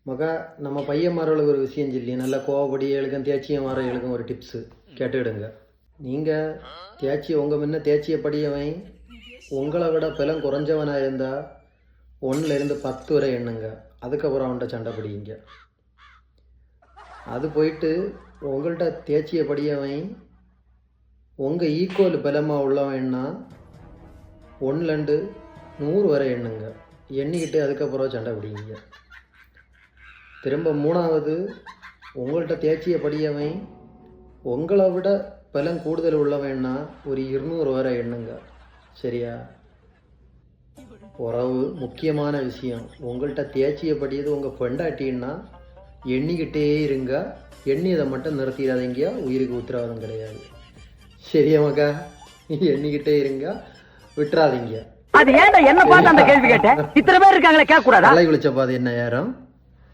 மகா நம்ம பையன்மார்களுக்கு ஒரு விஷயம் சொல்லி நல்லா கோவப்படி எழுக்கும் தேய்ச்சியம் வர எழுக்கும் ஒரு டிப்ஸு கேட்டுடுங்க. நீங்கள் தேய்ச்சி உங்கள் முன்ன தேய்ச்சிய படியவன் உங்களை விட பலம் குறைஞ்சவனாக இருந்தால் 1லேருந்து 10 வரை எண்ணுங்க. அதுக்கப்புறம் அவன்கிட்ட சண்டை பிடிங்க. அது போயிட்டு உங்கள்கிட்ட தேய்ச்சிய படியவன் உங்கள் ஈக்குவல் பலமாக உள்ளவன்னா 1லேருந்து 100 வரை எண்ணுங்க. எண்ணிக்கிட்டு அதுக்கப்புறம் சண்டை பிடிங்க. திரும்ப 3வது உங்கள்கிட்ட தேய்ச்சிய படியவன் உங்களை விட பலம் கூடுதல் உள்ளவன்னா ஒரு 200 வரை எண்ணுங்க. சரியா? உறவு முக்கியமான விஷயம். உங்கள்கிட்ட தேய்ச்சிய படியது உங்கள் பெண்டாட்டின்னா எண்ணிக்கிட்டே இருங்க. எண்ணியதை மட்டும் நிறுத்திடாதீங்க. உயிருக்கு உத்தரவாதம் கிடையாது. சரியா மக்கா? எண்ணிக்கிட்டே இருங்க, விட்டுறாதீங்க. அது ஏன்டா என்ன பார்த்து அந்த கேள்வி கேட்டேன்? இத்தனை பேர் இருக்காங்களே, கேட்க கூடாதா? தலை குளிச்ச பாது என்ன யாரும்